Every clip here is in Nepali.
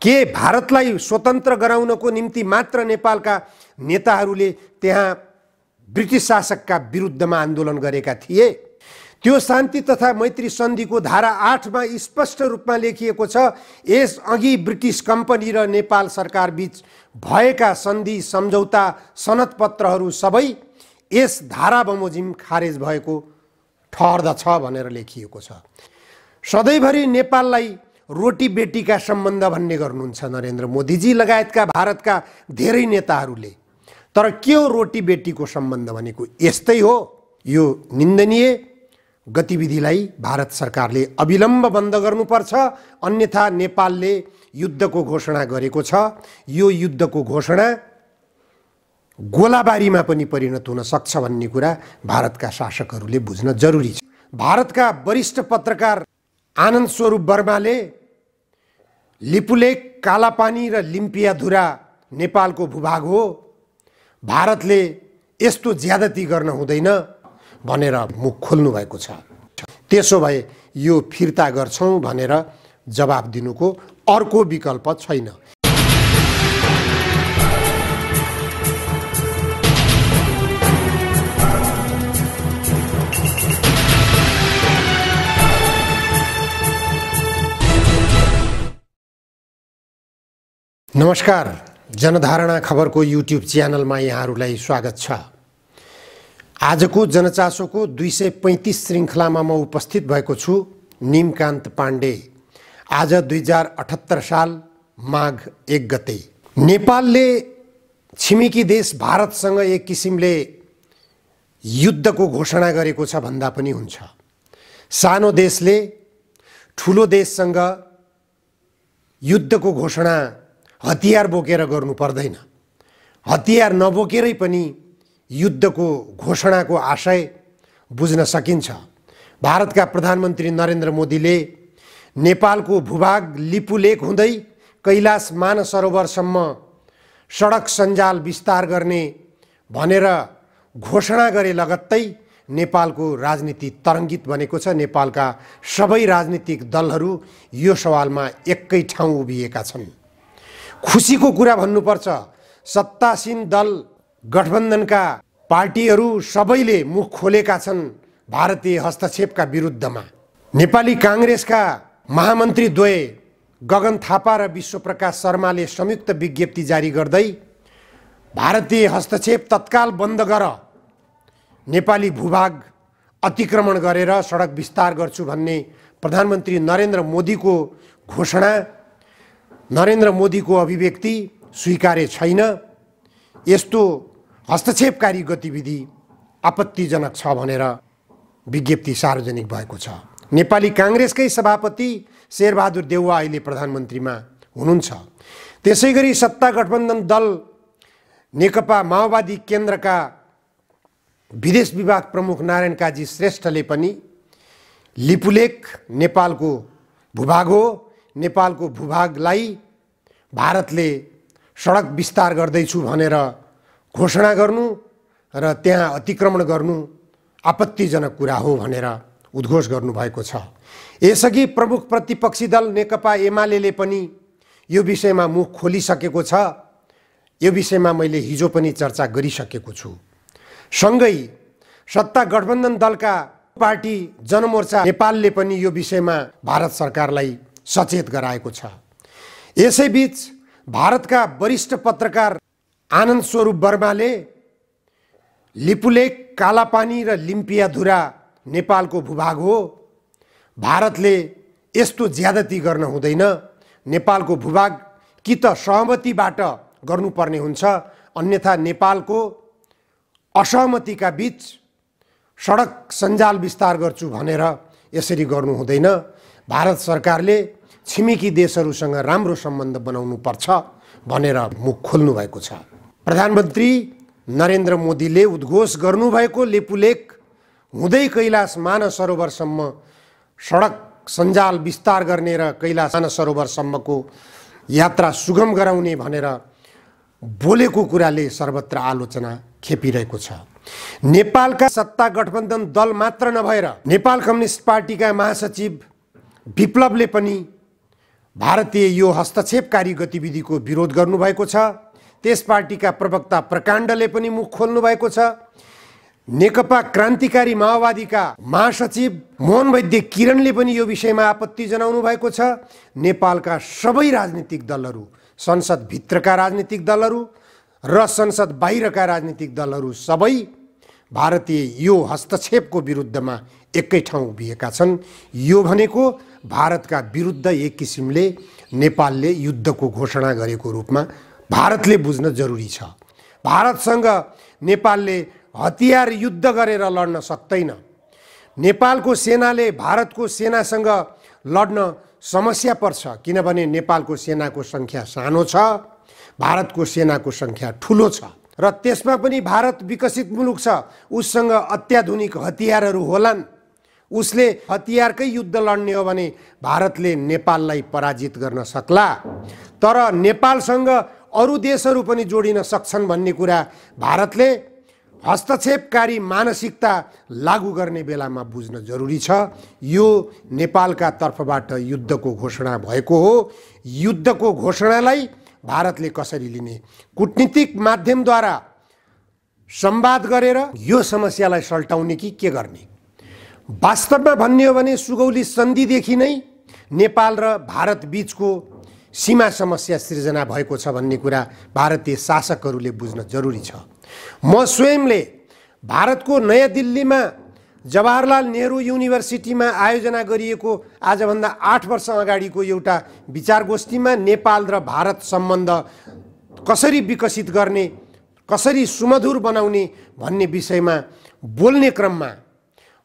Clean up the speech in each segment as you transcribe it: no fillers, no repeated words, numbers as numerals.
के भारतलाई स्वतन्त्र गराउनको निम्ति मात्र नेपालका नेताहरूले त्यहाँ ब्रिटिस शासकका विरुद्धमा आन्दोलन गरेका थिए? त्यो शान्ति तथा मैत्री सन्धिको धारा 8 मा स्पष्ट रूपमा लेखिएको छ, यस अघि ब्रिटिस कम्पनी र नेपाल सरकार बीच भएका सन्धि सम्झौता सनदपत्रहरू सबै यस धारा बमोजिम खारेज भएको ठहर्दछ भनेर लेखिएको छ। सधैँभरि नेपाललाई रोटी बेटीका सम्बन्ध भन्ने गर्नुहुन्छ नरेन्द्र मोदीजी लगायतका भारतका धेरै नेताहरूले। तर के हो रोटी बेटीको सम्बन्ध भनेको? यस्तै हो। यो निन्दनीय गतिविधिलाई भारत सरकारले अविलम्ब बन्द गर्नुपर्छ, अन्यथा नेपालले युद्धको घोषणा गरेको छ। यो युद्धको घोषणा गोलाबारीमा पनि परिणत हुन सक्छ भन्ने कुरा भारतका शासकहरूले बुझ्न जरुरी छ। भारतका वरिष्ठ पत्रकार आनन्द स्वरूप वर्माले लिपुलेक, कालापानी र लिम्पियाधुरा नेपालको भूभाग हो, भारतले यस्तो ज्यादती गर्न हुँदैन भनेर मुख खोल्नु भएको छ। त्यसो भए यो फिर्ता गर्छौं भनेर जवाब दिनुको अर्को विकल्प छैन। नमस्कार, जनधारणा खबरको युट्युब च्यानलमा यहाँहरूलाई स्वागत छ। आजको जनचासोको 235 श्रृङ्खलामा म उपस्थित भएको छु। निमकान्त पाण्डे। आज 2078 साल माघ 1 गते नेपालले छिमेकी देश भारतसँग एक किसिमले युद्धको घोषणा गरेको छ भन्दा पनि हुन्छ। सानो देशले ठुलो देशसँग युद्धको घोषणा हतियार बोकेर गर्नु पर्दैन। हतियार नबोकेरै पनि युद्धको घोषणाको आशय बुझ्न सकिन्छ। भारतका प्रधानमन्त्री नरेन्द्र मोदीले नेपालको भूभाग लिपुलेक हुँदै कैलाश मानसरोवरसम्म सडक सञ्जाल विस्तार गर्ने भनेर घोषणा गरे लगत्तै नेपालको राजनीति तरङ्गित बनेको छ। नेपालका सबै राजनीतिक दलहरू यो सवालमा एकै ठाउँ उभिएका छन्। खुसीको कुरा भन्नुपर्छ, सत्तासीन दल गठबन्धनका पार्टीहरू सबैले मुख खोलेका छन् भारतीय हस्तक्षेपका विरुद्धमा। नेपाली काङ्ग्रेसका महामन्त्री द्वय गगन थापा र विश्वप्रकाश शर्माले संयुक्त विज्ञप्ति जारी गर्दै भारतीय हस्तक्षेप तत्काल बन्द गर, नेपाली भूभाग अतिक्रमण गरेर सडक विस्तार गर्छु भन्ने प्रधानमन्त्री नरेन्द्र मोदीको घोषणा, नरेन्द्र मोदीको अभिव्यक्ति स्वीकार्य छैन। यस्तो हस्तक्षेपकारी गतिविधि आपत्तिजनक छ भनेर विज्ञप्ति सार्वजनिक भएको छ। नेपाली काङ्ग्रेसकै सभापति शेरबहादुर देउवा अहिले प्रधानमन्त्रीमा हुनुहुन्छ। त्यसैगरी सत्ता गठबन्धन दल नेकपा माओवादी केन्द्रका विदेश विभाग प्रमुख नारायण काजी श्रेष्ठले पनि लिपुलेक नेपालको भूभाग हो, नेपालको भूभागलाई भारतले सडक विस्तार गर्दैछु भनेर घोषणा गर्नु र त्यहाँ अतिक्रमण गर्नु आपत्तिजनक कुरा हो भनेर उद्घोष गर्नुभएको छ। यसअघि प्रमुख प्रतिपक्षी दल नेकपा एमाले पनि यो विषयमा मुख खोलिसकेको छ। यो विषयमा मैले हिजो पनि चर्चा गरिसकेको छु। सँगै सत्ता गठबन्धन दलका पार्टी जनमोर्चा नेपालले पनि यो विषयमा भारत सरकारलाई सचेत गराएको छ। यसैबीच भारतका वरिष्ठ पत्रकार आनन्द स्वरूप वर्माले लिपुलेक, कालापानी र लिम्पियाधुरा नेपालको भूभाग हो, भारतले यस्तो ज्यादती गर्न हुँदैन, नेपालको भूभाग कि त सहमतिबाट गर्नुपर्ने हुन्छ, अन्यथा नेपालको असहमतिका बीच सडक सञ्जाल विस्तार गर्छु भनेर यसरी गर्नु हुँदैन। भारत सरकारले छिमेकी देशहरूसँग राम्रो सम्बन्ध बनाउनु पर्छ भनेर मुख खोल्नु भएको छ। प्रधानमन्त्री नरेन्द्र मोदीले उद्घोष गर्नुभएको लिपुलेक हुँदै कैलाश मानसरोवरसम्म सडक सञ्जाल विस्तार गर्ने र कैलाश मानसरोवरसम्मको यात्रा सुगम गराउने भनेर बोलेको कुराले सर्वत्र आलोचना खेपिरहेको छ। नेपालका सत्ता गठबन्धन दल मात्र नभएर नेपाल कम्युनिस्ट पार्टीका महासचिव विप्लवले पनि भारतीय यो हस्तक्षेपकारी गतिविधिको विरोध गर्नुभएको छ। त्यस पार्टीका प्रवक्ता प्रकाण्डले पनि मुख खोल्नु भएको छ। नेकपा क्रान्तिकारी माओवादीका महासचिव मोहन वैद्य किरणले पनि यो विषयमा आपत्ति जनाउनु भएको छ। नेपालका सबै राजनीतिक दलहरू, संसद भित्रका राजनीतिक दलहरू र संसद बाहिरका राजनीतिक दलहरू सबै भारतीय यो हस्तक्षेपको विरुद्धमा एकै ठाउँ उभिएका छन्। यो भनेको भारतका विरुद्ध एक किसिमले नेपालले युद्धको घोषणा गरेको रूपमा भारतले बुझ्न जरुरी छ। भारतसँग नेपालले हतियार युद्ध गरेर लड्न सक्दैन। नेपालको सेनाले भारतको सेनासँग लड्न समस्या पर्छ, किनभने नेपालको सेनाको सङ्ख्या सानो छ, भारतको सेनाको सङ्ख्या ठुलो छ र त्यसमा पनि भारत विकसित मुलुक छ। उससँग अत्याधुनिक हतियारहरू होलान्। उसले हतियारकै युद्ध लड्ने हो भने भारतले नेपाललाई पराजित गर्न सक्ला। तर नेपालसँग अरू देशहरू पनि जोडिन सक्छन् भन्ने कुरा भारतले हस्तक्षेपकारी मानसिकता लागू गर्ने बेलामा बुझ्न जरुरी छ। यो नेपालका तर्फबाट युद्धको घोषणा भएको हो। युद्धको घोषणालाई भारतले कसरी लिने? कूटनीतिक माध्यमद्वारा संवाद गरेर यो समस्यालाई सल्टाउने कि के गर्ने? वास्तवमा भन्ने हो भने सुगौली सन्धिदेखि नै नेपाल र भारत बीचको सीमा समस्या सृजना भएको छ भन्ने कुरा भारतीय शासकहरूले बुझ्न जरुरी छ। म स्वयंले भारतको नयाँ दिल्लीमा जवाहरलाल नेहरू युनिभर्सिटीमा आयोजना गरिएको आजभन्दा 8 वर्ष अगाडिको एउटा विचारगोष्ठीमा नेपाल र भारत सम्बन्ध कसरी विकसित गर्ने, कसरी सुमधुर बनाउने भन्ने विषयमा बोल्ने क्रममा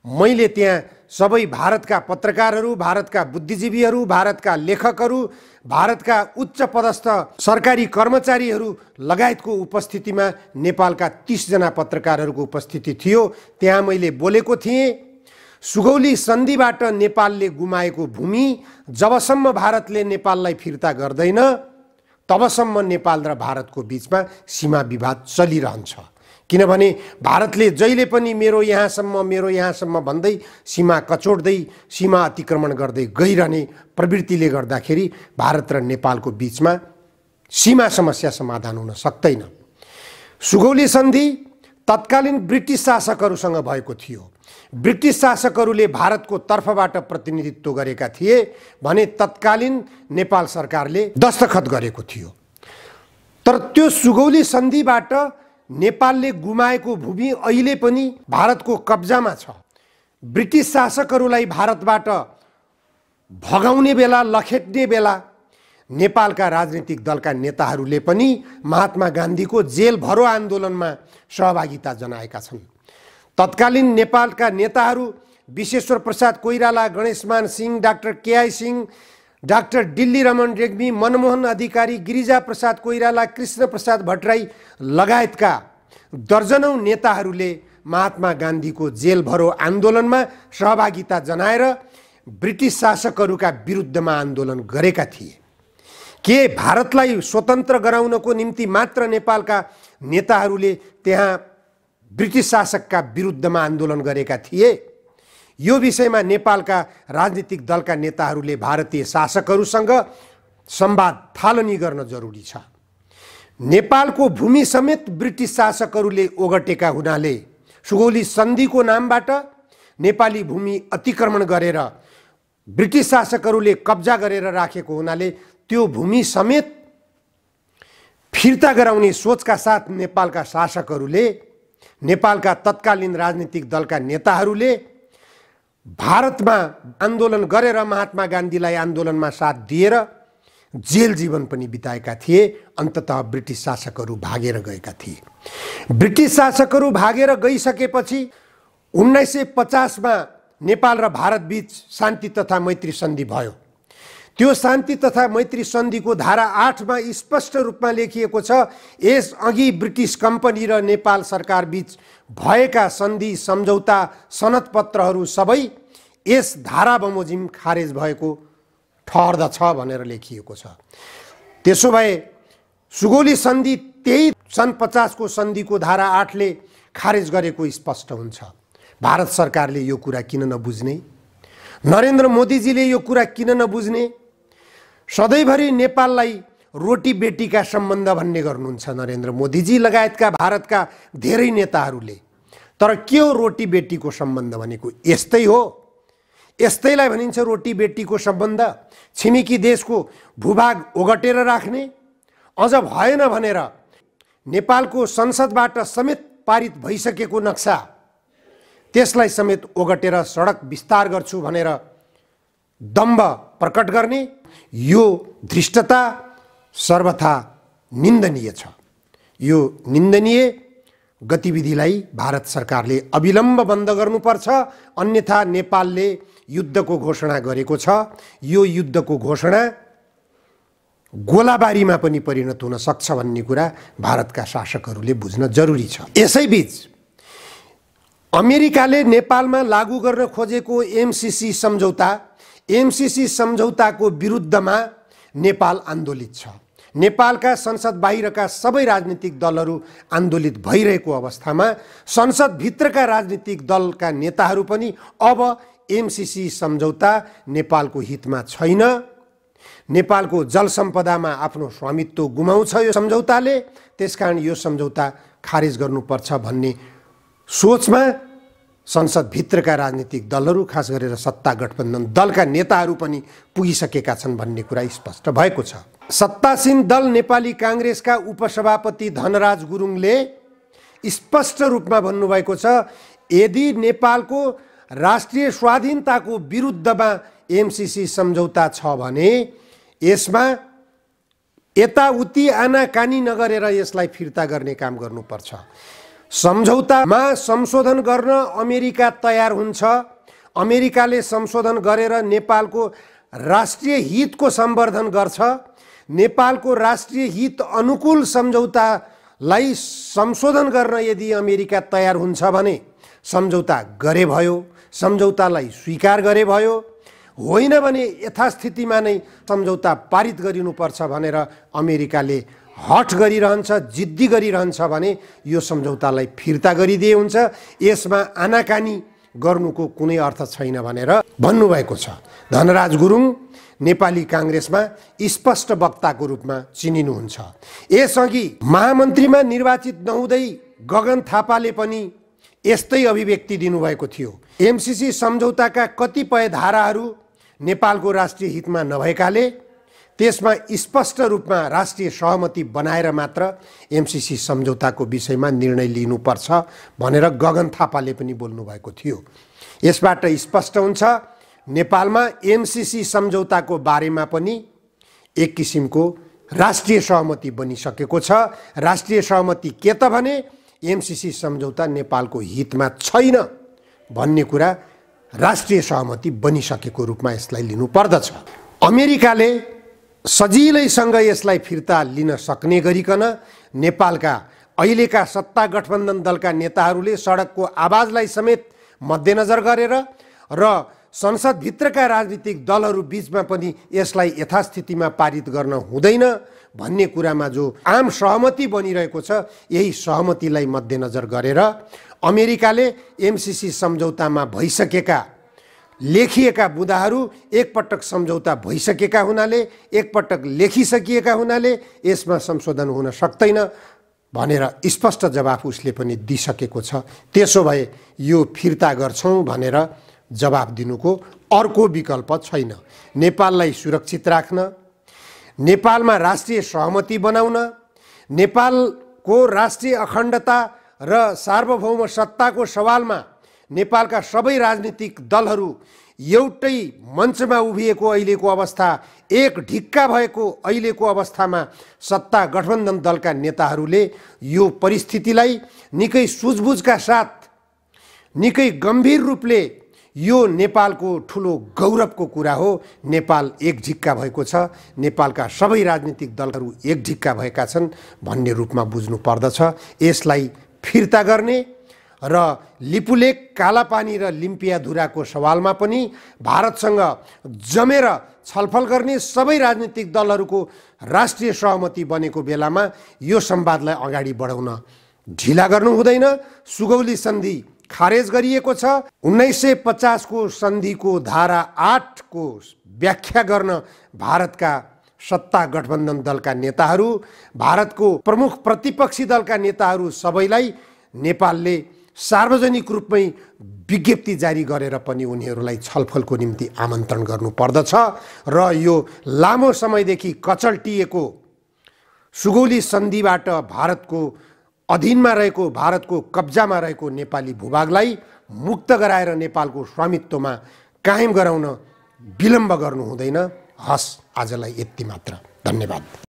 मैले त्यहाँ सबै भारतका पत्रकारहरू, भारतका बुद्धिजीवीहरू, भारतका लेखकहरू, भारतका उच्च पदस्थ सरकारी कर्मचारीहरू लगायतको उपस्थितिमा नेपालका 30 जना पत्रकारहरूको उपस्थिति थियो। त्यहाँ मैले बोलेको थिएँ, सुगौली सन्धिबाट नेपालले गुमाएको भूमि जबसम्म भारतले नेपाललाई फिर्ता गर्दैन तबसम्म नेपाल र भारतको बीचमा सीमा विवाद चलिरहन्छ। किनभने भारतले जहिले पनि मेरो यहाँसम्म भन्दै सीमा कचोड्दै, सीमा अतिक्रमण गर्दै गइरहने प्रवृत्तिले गर्दाखेरि भारत र नेपालको बीचमा सीमा समस्या समाधान हुन सक्दैन। सुगौली सन्धि तत्कालीन ब्रिटिस शासकहरूसँग भएको थियो। ब्रिटिस शासकहरूले भारतको तर्फबाट प्रतिनिधित्व गरेका थिए भने तत्कालीन नेपाल सरकारले दस्तखत गरेको थियो। तर त्यो सुगौली सन्धिबाट नेपालले गुमाएको भूमि अहिले पनि भारतको कब्जामा छ। ब्रिटिस शासकहरूलाई भारतबाट भगाउने बेला, लखेट्ने बेला नेपालका राजनीतिक दलका नेताहरूले पनि महात्मा गान्धीको जेल भरो आन्दोलनमा सहभागिता जनाएका छन्। तत्कालीन नेपालका नेताहरू विश्वेश्वर प्रसाद कोइराला, गणेशमान सिंह, डाक्टर केआई सिंह, डाक्टर डिल्ली रमन रेग्मी, मनमोहन अधिकारी, गिरिजा प्रसाद कोइराला, कृष्ण प्रसाद भट्टराई लगायतका दर्जनौं नेताहरूले महात्मा गान्धीको जेल भरो आन्दोलनमा सहभागिता जनाएर ब्रिटिस शासकहरूका विरुद्धमा आन्दोलन गरेका थिए। के भारतलाई स्वतन्त्र गराउनको निम्ति मात्र नेपालका नेताहरूले त्यहाँ ब्रिटिस शासकका विरुद्धमा आन्दोलन गरेका थिए? यो विषयमा नेपालका राजनीतिक दलका नेताहरूले भारतीय शासकहरूसँग संवाद थालनी गर्न जरुरी छ। नेपालको भूमि समेत ब्रिटिस शासकहरूले ओगटेका हुनाले सुगौली सन्धिको नामबाट नेपाली भूमि अतिक्रमण गरेर ब्रिटिस शासकहरूले कब्जा गरेर राखेको हुनाले त्यो भूमि समेत फिर्ता गराउने सोचका साथ नेपालका शासकहरूले, नेपालका तत्कालीन राजनीतिक दलका नेताहरूले भारतमा आन्दोलन गरेर महात्मा गान्धीलाई आन्दोलनमा साथ दिएर जेल जीवन पनि बिताएका थिए। अन्ततः ब्रिटिस शासकहरू भागेर गएका थिए। ब्रिटिस शासकहरू भागेर गइसकेपछि 1950 मा नेपाल र भारत बीच शान्ति तथा मैत्री सन्धि भयो। त्यो शान्ति तथा मैत्री सन्धिको धारा 8 मा स्पष्ट रूपमा लेखिएको छ, यस अघि ब्रिटिस कम्पनी र नेपाल सरकार बीच भएका सन्धि, सम्झौता, सनदपत्रहरू सबै यस धारा बमोजिम खारेज भएको ठहर्दछ भनेर लेखिएको छ। त्यसो भए सुगौली सन्धि त्यही सन् 50 को सन्धिको धारा 8 ले खारेज गरेको स्पष्ट हुन्छ। भारत सरकारले यो कुरा किन नबुझ्ने? नरेन्द्र मोदीजीले यो कुरा किन नबुझ्ने? सधैँभरि नेपाललाई रोटी बेटीका सम्बन्ध भन्ने गर्नुहुन्छ नरेन्द्र मोदीजी लगायतका भारतका धेरै नेताहरूले। तर के हो रोटी बेटीको सम्बन्ध भनेको? यस्तै हो। यस्तैलाई भनिन्छ रोटी बेटीको सम्बन्ध। छिमेकी देशको भूभाग ओगटेर राख्ने, अझ भएन भनेर नेपालको संसदबाट समेत पारित भइसकेको नक्सा त्यसलाई समेत ओगटेर सडक विस्तार गर्छु भनेर दम्भ प्रकट गर्ने, यो धृष्टता सर्वथा निन्दनीय छ। यो निन्दनीय गतिविधिलाई भारत सरकारले अविलम्ब बन्द गर्नुपर्छ, अन्यथा नेपालले युद्धको घोषणा गरेको छ। यो युद्धको घोषणा गोलाबारीमा पनि परिणत हुन सक्छ भन्ने कुरा भारतका शासकहरूले बुझ्न जरुरी छ। यसैबीच अमेरिकाले नेपालमा लागू गर्न खोजेको एमसीसी सम्झौताको विरुद्धमा नेपाल आन्दोलित छ। नेपालका संसद बाहिरका सबै राजनीतिक दलहरू आन्दोलित भइरहेको अवस्थामा संसदभित्रका राजनीतिक दलका नेताहरू पनि अब एमसीसी सम्झौता नेपालको हितमा छैन, नेपालको जल सम्पदामा आफ्नो स्वामित्व गुमाउँछ यो सम्झौताले, त्यसकारण यो सम्झौता खारेज गर्नुपर्छ भन्ने सोचमा संसदभित्रका राजनीतिक दलहरू, खास गरेर सत्ता गठबन्धन दलका नेताहरू पनि पुगिसकेका छन् भन्ने कुरा स्पष्ट भएको छ। सत्तासीन दल नेपाली काङ्ग्रेसका उपसभापति धनराज गुरुङले स्पष्ट रूपमा भन्नुभएको छ, यदि नेपालको राष्ट्रिय स्वाधीनताको विरुद्धमा एमसीसी सम्झौता छ भने यसमा यताउति आनाकानी नगरेर यसलाई फिर्ता गर्ने काम गर्नुपर्छ। सम्झौतामा संशोधन गर्न अमेरिका तयार हुन्छ। अमेरिकाले संशोधन गरेर नेपालको राष्ट्रिय हितको सम्वर्धन गर्छ। नेपालको राष्ट्रिय हित अनुकूल सम्झौतालाई संशोधन गर्न यदि अमेरिका तयार हुन्छ भने सम्झौता गरे भयो, सम्झौतालाई स्वीकार गरे भयो, होइन भने यथास्थितिमा नै सम्झौता पारित गरिनुपर्छ भनेर अमेरिकाले हठ गरिरहन्छ, जिद्दी गरिरहन्छ भने यो सम्झौतालाई फिर्ता गरिदिए हुन्छ। यसमा आनाकानी गर्नुको कुनै अर्थ छैन भनेर भन्नुभएको छ। धनराज गुरुङ नेपाली काङ्ग्रेसमा स्पष्ट वक्ताको रूपमा चिनिनुहुन्छ। यसअघि महामन्त्रीमा निर्वाचित नहुँदै गगन थापाले पनि यस्तै अभिव्यक्ति दिनुभएको थियो। एमसीसी सम्झौताका कतिपय धाराहरू नेपालको राष्ट्रिय हितमा नभएकाले त्यसमा स्पष्ट रूपमा राष्ट्रिय सहमति बनाएर मात्र एमसीसी सम्झौताको विषयमा निर्णय लिनुपर्छ भनेर गगन थापाले पनि बोल्नुभएको थियो। यसबाट स्पष्ट हुन्छ नेपालमा एमसीसी सम्झौताको बारेमा पनि एक किसिमको राष्ट्रिय सहमति बनिसकेको छ। राष्ट्रिय सहमति के त भने एमसीसी सम्झौता नेपालको हितमा छैन भन्ने कुरा राष्ट्रिय सहमति बनिसकेको रूपमा यसलाई लिनुपर्दछ। अमेरिकाले सजिलैसँग यसलाई फिर्ता लिन सक्ने गरिकन नेपालका अहिलेका सत्ता गठबन्धन दलका नेताहरूले सडकको आवाजलाई समेत मध्यनजर गरेर र संसदभित्रका राजनीतिक दलहरू बीचमा पनि यसलाई यथास्थितिमा पारित गर्न हुँदैन भन्ने कुरामा जो आम सहमति बनिरहेको छ, यही सहमतिलाई मध्यनजर गरेर अमेरिकाले एमसीसी सम्झौतामा भइसकेका लेखिएका बुँदाहरू एकपटक सम्झौता भइसकेका हुनाले, एकपटक लेखिसकिएका हुनाले यसमा संशोधन हुन सक्दैन भनेर स्पष्ट जवाफ उसले पनि दिइसकेको छ। त्यसो भए यो फिर्ता गर्छौँ भनेर जवाफ दिनुको अर्को विकल्प छैन। नेपाललाई सुरक्षित राख्न, नेपालमा राष्ट्रिय सहमति बनाउन, नेपालको राष्ट्रिय अखण्डता र सार्वभौम सत्ताको सवालमा नेपालका सबै राजनीतिक दलहरू एउटै मञ्चमा उभिएको अहिलेको अवस्था, एक ढिक्का भएको अहिलेको अवस्थामा सत्ता गठबन्धन दलका नेताहरूले यो परिस्थितिलाई निकै सुझबुझका साथ, निकै गम्भीर रूपले यो नेपालको ठुलो गौरवको कुरा हो। नेपाल एक ढिक्का भएको छ, नेपालका सबै राजनीतिक दलहरू एक ढिक्का भएका छन् भन्ने रूपमा बुझ्नु पर्दछ। यसलाई फिर्ता गर्ने र लिपुलेक, कालापानी र लिम्पियाधुराको सवालमा पनि भारतसँग जमेर छलफल गर्ने सबै राजनीतिक दलहरूको राष्ट्रिय सहमति बनेको बेलामा यो संवादलाई अगाडि बढाउन ढिला गर्नु हुँदैन। सुगौली सन्धि खारेज गरिएको छ। 1950 को सन्धिको धारा 8 को व्याख्या गर्न भारतका सत्ता गठबन्धन दलका नेताहरू, भारतको प्रमुख प्रतिपक्षी दलका नेताहरू सबैलाई नेपालले सार्वजनिक रूपमै विज्ञप्ति जारी गरेर पनि उनीहरूलाई छलफलको निम्ति आमन्त्रण गर्नुपर्दछ र यो लामो समयदेखि कचल्टिएको सुगौली सन्धिबाट भारतको अधीनमा रहेको, भारतको कब्जामा रहेको नेपाली भूभागलाई मुक्त गराएर नेपालको स्वामित्वमा कायम गराउन विलम्ब गर्नु हुँदैन। हस्, आजलाई यति मात्र। धन्यवाद।